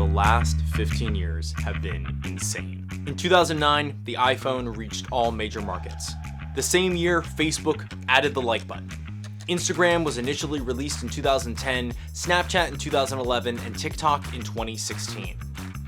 the last 15 years have been insane. In 2009, the iPhone reached all major markets. The same year, Facebook added the like button. Instagram was initially released in 2010, Snapchat in 2011, and TikTok in 2016.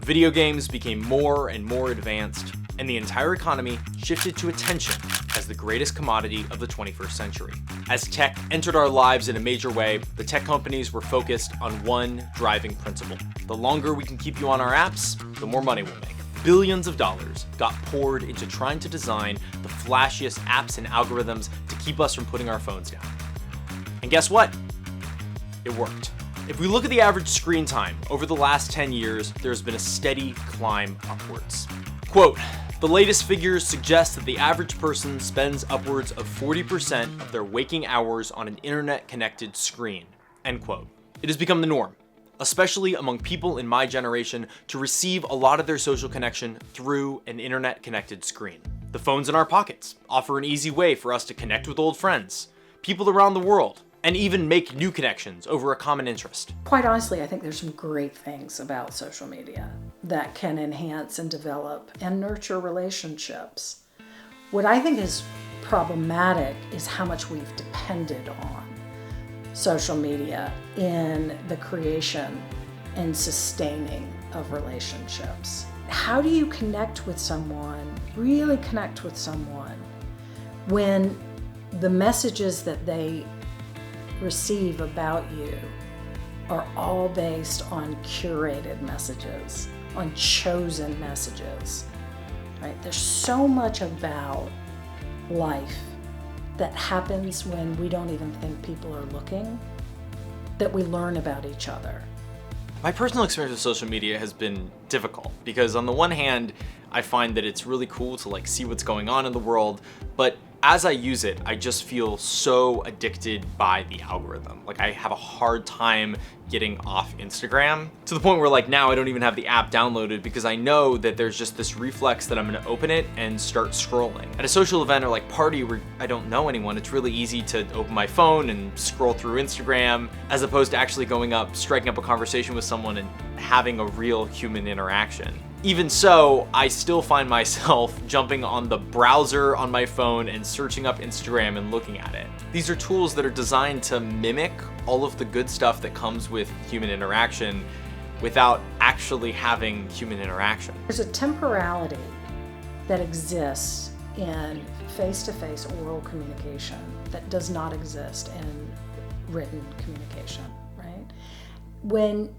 Video games became more and more advanced, and the entire economy shifted to attention as the greatest commodity of the 21st century. As tech entered our lives in a major way, the tech companies were focused on one driving principle. The longer we can keep you on our apps, the more money we'll make. Billions of dollars got poured into trying to design the flashiest apps and algorithms to keep us from putting our phones down. And guess what? It worked. If we look at the average screen time over the last 10 years, there's been a steady climb upwards. Quote, the latest figures suggest that the average person spends upwards of 40% of their waking hours on an internet-connected screen, end quote. It has become the norm, especially among people in my generation, to receive a lot of their social connection through an internet-connected screen. The phones in our pockets offer an easy way for us to connect with old friends, people around the world, and even make new connections over a common interest. Quite honestly, I think there's some great things about social media that can enhance and develop and nurture relationships. What I think is problematic is how much we've depended on social media in the creation and sustaining of relationships. How do you connect with someone, really connect with someone, when the messages that they receive about you are all based on curated messages, on chosen messages, right? There's so much about life that happens when we don't even think people are looking, that we learn about each other. My personal experience with social media has been difficult because on the one hand, I find that it's really cool to see what's going on in the world, but as I use it, I just feel so addicted by the algorithm. I have a hard time getting off Instagram to the point where now I don't even have the app downloaded because I know that there's just this reflex that I'm gonna open it and start scrolling. At a social event or party where I don't know anyone, it's really easy to open my phone and scroll through Instagram as opposed to actually going up, striking up a conversation with someone and having a real human interaction. Even so, I still find myself jumping on the browser on my phone and searching up Instagram and looking at it. These are tools that are designed to mimic all of the good stuff that comes with human interaction without actually having human interaction. There's a temporality that exists in face-to-face oral communication that does not exist in written communication, right? When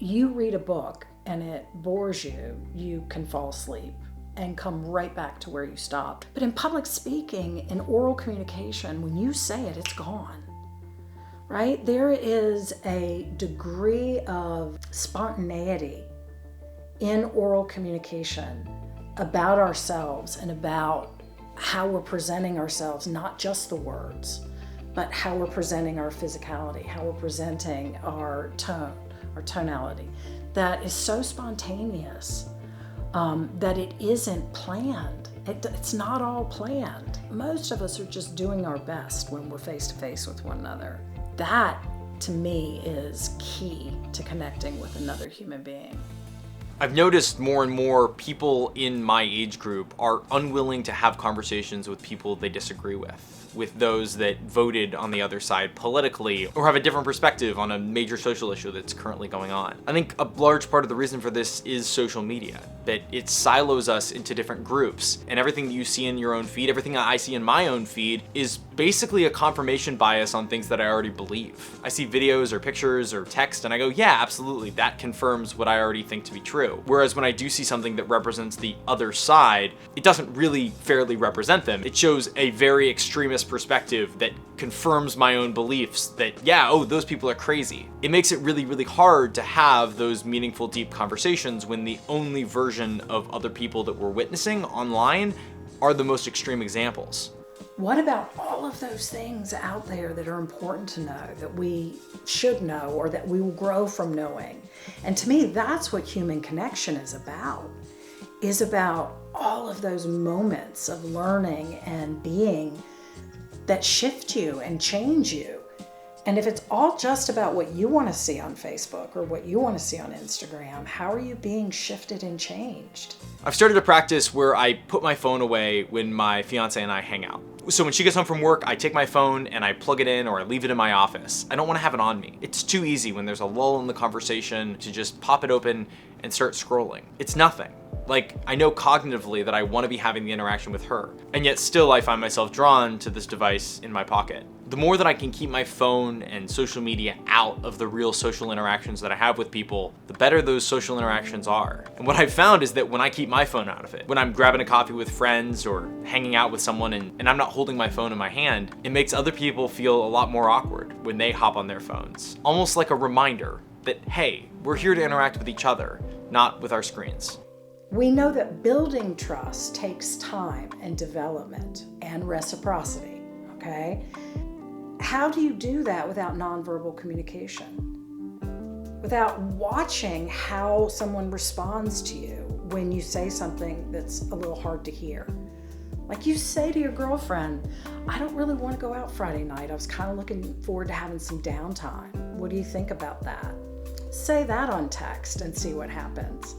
you read a book and it bores you, you can fall asleep and come right back to where you stopped. But in public speaking, in oral communication, when you say it, it's gone, right? There is a degree of spontaneity in oral communication about ourselves and about how we're presenting ourselves, not just the words, but how we're presenting our physicality, how we're presenting our tone, our tonality. That is so spontaneous that it isn't planned. It's not all planned. Most of us are just doing our best when we're face to face with one another. That, to me, is key to connecting with another human being. I've noticed more and more people in my age group are unwilling to have conversations with people they disagree with those that voted on the other side politically or have a different perspective on a major social issue that's currently going on. I think a large part of the reason for this is social media, that it silos us into different groups, and everything that you see in your own feed, everything that I see in my own feed is basically a confirmation bias on things that I already believe. I see videos or pictures or text and I go, yeah, absolutely, that confirms what I already think to be true. Whereas when I do see something that represents the other side, it doesn't really fairly represent them. It shows a very extremist perspective that confirms my own beliefs that, yeah, oh, those people are crazy. It makes it really, really hard to have those meaningful, deep conversations when the only version of other people that we're witnessing online are the most extreme examples. What about all of those things out there that are important to know, that we should know, or that we will grow from knowing? And to me, that's what human connection is about all of those moments of learning and being that shift you and change you. And if it's all just about what you want to see on Facebook or what you want to see on Instagram, how are you being shifted and changed? I've started a practice where I put my phone away when my fiance and I hang out. So when she gets home from work, I take my phone and I plug it in or I leave it in my office. I don't want to have it on me. It's too easy when there's a lull in the conversation to just pop it open and start scrolling. It's nothing. Like, I know cognitively that I want to be having the interaction with her, and yet still I find myself drawn to this device in my pocket. The more that I can keep my phone and social media out of the real social interactions that I have with people, the better those social interactions are. And what I've found is that when I keep my phone out of it, when I'm grabbing a coffee with friends or hanging out with someone and I'm not holding my phone in my hand, it makes other people feel a lot more awkward when they hop on their phones. Almost like a reminder that, hey, we're here to interact with each other, not with our screens. We know that building trust takes time and development and reciprocity, okay? How do you do that without nonverbal communication? Without watching how someone responds to you when you say something that's a little hard to hear? Like you say to your girlfriend, I don't really want to go out Friday night. I was kind of looking forward to having some downtime. What do you think about that? Say that on text and see what happens.